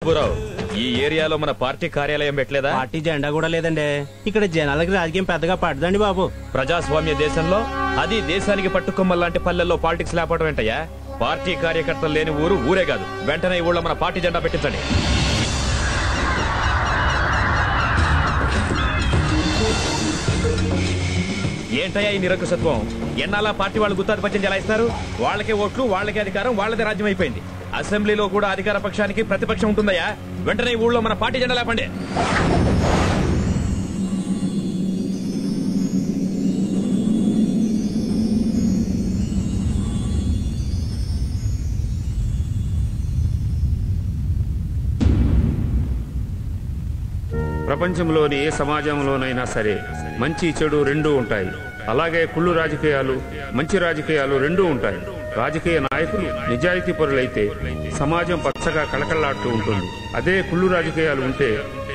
ఈ ఏరియాలో మన పార్టీ కార్యాలయం పెట్టలేదా? పార్టీ జెండా కూడా లేదండి. ఇక్కడ జనాలకి రాజకీయం పెద్దగా పడదండి బాబు. ప్రజాస్వామ్య దేశంలో అది దేశానికి పట్టుకొమ్మలాంటి పల్లెల్లో పాలిటిక్స్ లేపడం ఏంటయ్యా? పార్టీ కార్యకర్తలు లేని ఊరు ఊరే కాదు. వెంటనే ఈ ఊళ్ళో మన పార్టీ జెండా పెట్టించండి. ఏంటయ్యా ఈ నిరంకుశత్వం? ఎన్నాళ్ళ పార్టీ వాళ్ళు గుత్తాధిపత్యం చెలాయిస్తారు? వాళ్ళకే ఓట్లు, వాళ్ళకే అధికారం, వాళ్ళదే రాజ్యం అయిపోయింది. అసెంబ్లీలో కూడా అధికార పక్షానికి ప్రతిపక్షం ఉంటుందయ్యా. వెంటనే ఈ ఊళ్ళో మన పార్టీ జెండా లేపండి. ప్రపంచంలోని ఏ సమాజంలోనైనా సరే మంచి చెడు రెండూ ఉంటాయి. అలాగే కుళ్ళు రాజకీయాలు, మంచి రాజకీయాలు రెండూ ఉంటాయి. రాజకీయ నాయకులు నిజాయితీ పరులైతే సమాజం పచ్చగా కళకళలాడుతూ ఉంటుంది. అదే కుళ్ళు రాజకీయాలు ఉంటే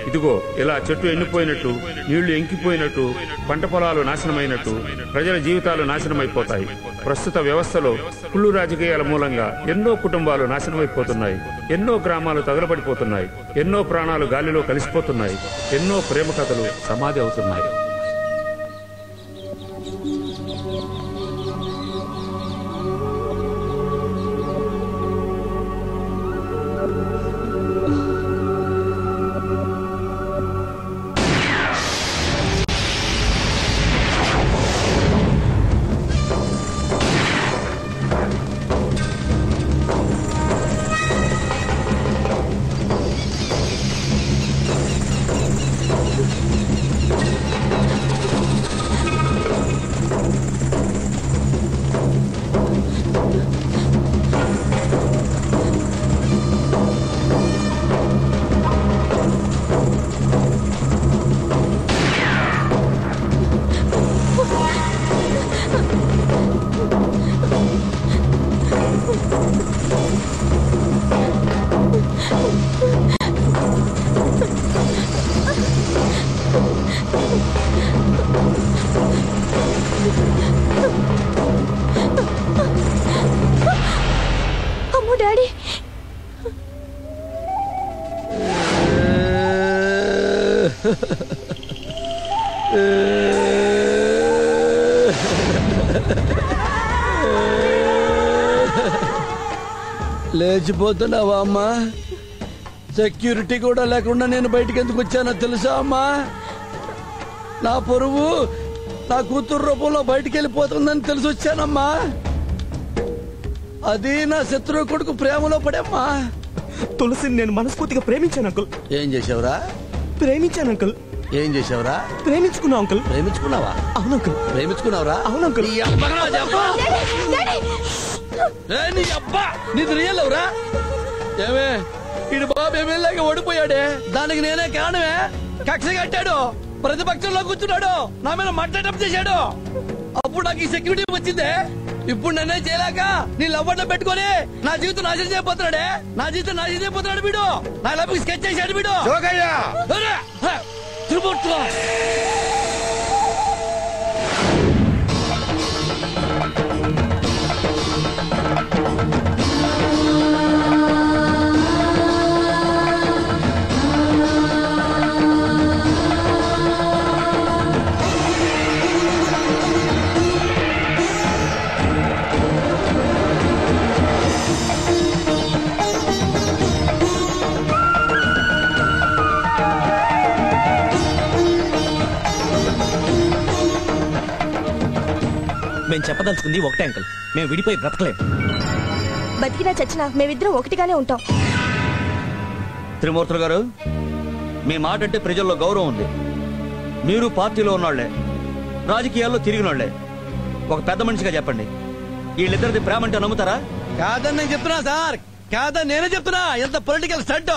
ఇదిగో ఇలా చెట్టు ఎండిపోయినట్టు, నీళ్లు ఎంకిపోయినట్టు, పంట పొలాలు నాశనమైనట్టు ప్రజల జీవితాలు నాశనమైపోతాయి. ప్రస్తుత వ్యవస్థలో కుళ్ళు రాజకీయాల మూలంగా ఎన్నో కుటుంబాలు నాశనమైపోతున్నాయి, ఎన్నో గ్రామాలు తగలబడిపోతున్నాయి, ఎన్నో ప్రాణాలు గాలిలో కలిసిపోతున్నాయి, ఎన్నో ప్రేమ కథలు సమాధి అవుతున్నాయి. లేచిపోతున్నావా అమ్మా? సెక్యూరిటీ కూడా లేకుండా నేను బయటికి ఎందుకు వచ్చానో తెలుసా అమ్మా? నా పొరుగు నా కూతురు రూపంలో బయటికి వెళ్ళిపోతుందని తెలిసి వచ్చానమ్మా. అది నా శత్రువు కొడుకు ప్రేమలో పడేమ్మా. తులసిని నేను మనస్ఫూర్తిగా ప్రేమించాను అంకుల్. ఏం చేసావురా? ప్రేమించాను అంకుల్. ఏం చేసావురా? ప్రేమించుకున్నావు అంకుల్. ప్రేమించుకున్నావా? అవును అంకుల్. ప్రేమించుకున్నావురా? అవును అంకుల్. నీది రియల్ ఎవరా? ఏమే ఇడు బాబు ఎమ్మెల్యేగా ఓడిపోయాడే, దానికి నేనే కారణమే. కక్ష కట్టాడు, ప్రతిపక్షంలో కూర్చున్నాడు, నా మీద మట్టడం చేశాడు. అప్పుడు నాకు ఈ సెక్యూరిటీ వచ్చిందే. ఇప్పుడు నన్నే చేయలేక నీ లవ్వర్లో పెట్టుకొని నా జీవితం నాశనం చేయబోతున్నాడే. నా జీవితం నాశనం చేయబోతున్నాడు వీడు. నా లవ్ స్కెచ్ చేశాడు వీడు. తిరుపతిలో మేము చెప్పదలుచుకుంది ఒకటే అంకుల్, మేము విడిపోయి బ్రతకలేం. బతికినా చచ్చినా మేమిద్దరం ఒకటిగానే ఉంటాం. త్రిమూర్తులు గారు, మీ మాట అంటే ప్రజల్లో గౌరవం ఉంది. మీరు పార్టీలో ఉన్నోళ్లే, రాజకీయాల్లో తిరిగినోళ్లే. ఒక పెద్ద మనిషిగా చెప్పండి, వీళ్ళిద్దరిది ప్రేమ అంటే నమ్ముతారా? కాదని నేను చెప్తున్నా సార్, కాదని నేనే చెప్తున్నా. ఎంత పొలిటికల్ స్టంట్.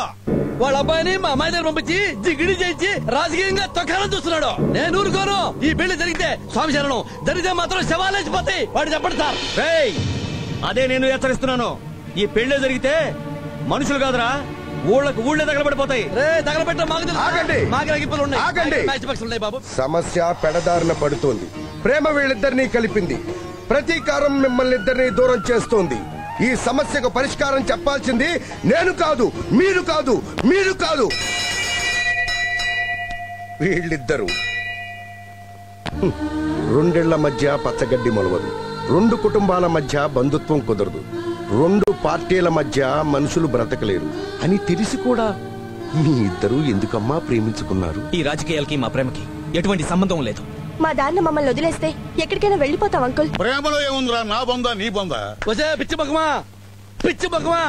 వాళ్ళ అబ్బాయిని మా అమ్మాయి దగ్గర పంపించి జిగిడి చేయించి రాజకీయంగా తొక్కాలని చూస్తున్నాడు. నేను ఊరుకోను. ఈ పెళ్లి జరిగితే స్వామి శరణం, జరిగితే మాత్రం శవాలేసిపోతాయి. వాడు చెప్పండి సార్. అదే నేను హెచ్చరిస్తున్నాను. ఈ పెళ్లి జరిగితే మనుషులు కాదురా, ఊళ్ళకు ఊళ్ళే తగలబడిపోతాయి. తగలబెట్ట బాబు. సమస్య పెడదారిన పడుతోంది. ప్రేమ వీళ్ళిద్దరినీ కలిపింది. ప్రతీకారం మిమ్మల్ని ఇద్దరినీ దూరం చేస్తోంది. ఈ సమస్యకు పరిష్కారం చెప్పాల్సింది నేను కాదు, మీరు కాదు, మీరు కాదు, వీళ్ళిద్దరూ. రెండేళ్ల మధ్య పచ్చగడ్డి మొలవదు, రెండు కుటుంబాల మధ్య బంధుత్వం కుదరదు, రెండు పార్టీల మధ్య మనుషులు బ్రతకలేరు అని తెలిసి కూడా మీ ఇద్దరూ ఎందుకమ్మా ప్రేమించుకున్నారు? ఈ రాజకీయాలకి మా ప్రేమకి ఎటువంటి సంబంధం లేదు. మా దారిన మమ్మల్ని వదిలేస్తే ఎక్కడికైనా వెళ్ళిపోతాం అంకుల్. ప్రేమలో ఏముందిరా, నా బొందా నీ బొందా? వచ్చే పిచ్చి బొక్కమా, పిచ్చి బొక్కమా,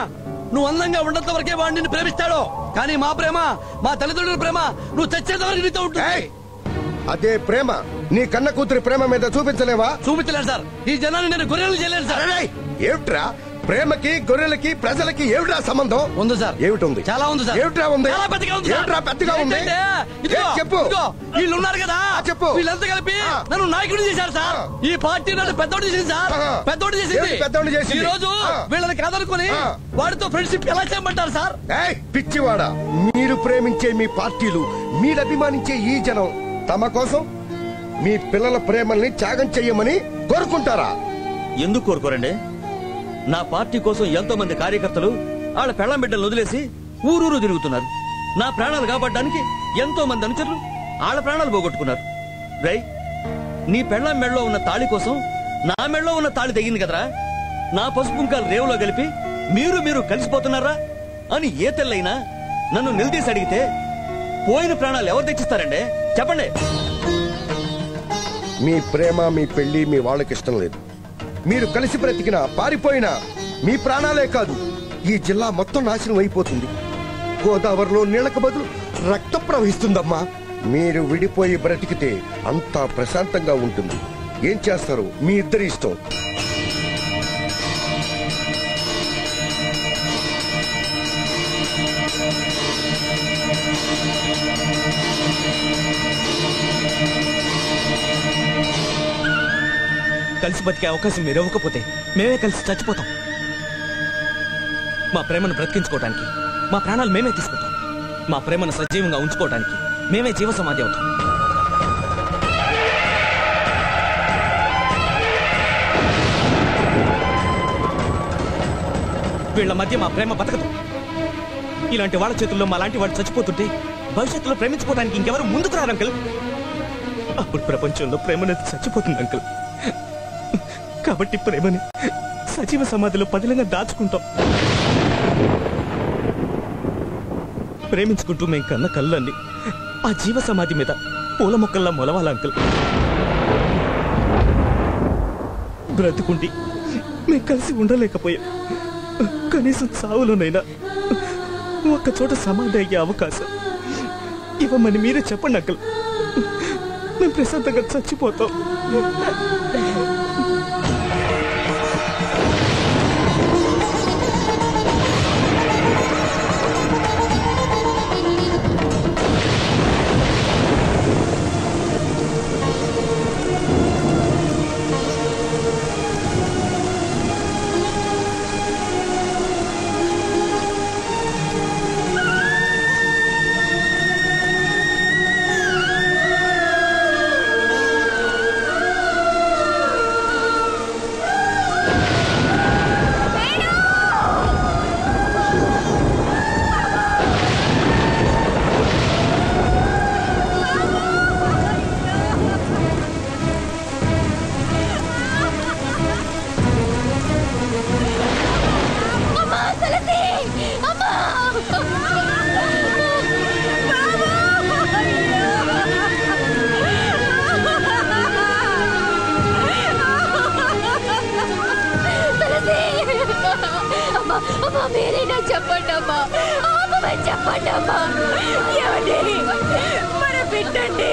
నువ్వు అందంగా ఉన్నంత వరకే వాడు నిన్ను ప్రేమిస్తాడు. కానీ మా ప్రేమ, మా తల్లిదండ్రుల ప్రేమ నువ్వు చచ్చేంత వరకు నీతో ఉంటుంది. అదే ప్రేమ నీ కన్న కూతురి ప్రేమ మీద చూపించలేవా? చూపించలేను సార్. ఈ జనాన్ని నేను గొర్రెలు చేయలేను సార్. ఏమిట్రా ప్రేమకి గొర్రెలకి ప్రజలకి ఏమిట్రా సంబంధం? ఉంది సార్. ఏమిటి ఉంది? చాలా ఉంది సార్. ఏమిట్రా ఉంది? చాలా పెద్దగా ఉంది సార్. ఏమిట్రా పెద్దగా ఉంది? చెప్పు. వీళ్ళు ఉన్నారు కదా, చెప్పు. వీళ్ళంతా కలిపి నన్ను నాయకుడు చేశారు సార్. ఈ పార్టీ నన్ను పెద్దోడు చేసింది సార్. పెద్దోడు చేసింది. ఈ రోజు వీళ్ళని కాదనుకుని వాడితో ఫ్రెండ్షిప్ ఎలా చేయమంటారు సార్? పిచ్చివాడా, మీరు ప్రేమించే మీ పార్టీలు, మీరు అభిమానించే ఈ జనం తమ కోసం మీ పిల్లల ప్రేమల్ని త్యాగం చెయ్యమని కోరుకుంటారా? ఎందుకు కోరుకోరండి? నా పార్టీ కోసం ఎంతో మంది కార్యకర్తలు వాళ్ళ పెళ్ళం బిడ్డలు వదిలేసి ఊరూరు తిరుగుతున్నారు. నా ప్రాణాలు కాపాడడానికి ఎంతో మంది అనుచరులు వాళ్ళ ప్రాణాలు పోగొట్టుకున్నారు. రై, నీ పెళ్ళం మెడలో ఉన్న తాళి కోసం నా మెడలో ఉన్న తాళి తెగింది కదరా. నా పసుపుంకాలు రేవులో కలిపి మీరు కలిసిపోతున్నారా అని ఏ తెల్లైనా నన్ను నిలదీసి అడిగితే పోయిన ప్రాణాలు ఎవరు తెచ్చిస్తారండి? చెప్పండి. మీ ప్రేమ, మీ పెళ్లి మీ వాళ్ళకి ఇష్టం లేదు. మీరు కలిసి బ్రతికినా పారిపోయినా మీ ప్రాణాలే కాదు, ఈ జిల్లా మొత్తం నాశనం అయిపోతుంది. గోదావరిలో నీళ్లకు బదులు రక్తం ప్రవహిస్తుందమ్మా. మీరు విడిపోయి బ్రతికితే అంతా ప్రశాంతంగా ఉంటుంది. ఏం చేస్తారు మీ ఇద్దరి ఇష్టం. కలిసి బతికే అవకాశం మీరు ఇవ్వకపోతే మేమే కలిసి చచ్చిపోతాం. మా ప్రేమను బ్రతికించుకోవడానికి మా ప్రాణాలు మేమే తీసుకుంటాం. మా ప్రేమను సజీవంగా ఉంచుకోవడానికి మేమే జీవ సమాధి అవుతాం. వీళ్ళ మధ్య మా ప్రేమ బతకదు. ఇలాంటి వాళ్ళ చేతుల్లో మా లాంటి వాడు చచ్చిపోతుంటే భవిష్యత్తులో ప్రేమించుకోవడానికి ఇంకెవరు ముందుకు రారు అంకుల్. అప్పుడు ప్రపంచంలో ప్రేమనేది చచ్చిపోతుంది అంకుల్. కాబట్టి ప్రేమని సజీవ సమాధిలో పదిలంగా దాచుకుంటాం. ప్రేమించుకుంటూ మేం కన్న కళ్ళండి ఆ జీవ సమాధి మీద పూల మొక్కల్లా మొలవాల అంకుల్. బ్రతుకుండి మేం కలిసి ఉండలేకపోయాం. కనీసం సావులోనైనా ఒక్కచోట సమాధి అయ్యే అవకాశం ఇవ్వమని మీరే చెప్పండి అంకుల్. మేము ప్రశాంతంగా చచ్చిపోతాం. చెప్పండమ్మా, చెప్పండమ్మా, ఎవరి మన బిడ్డండి.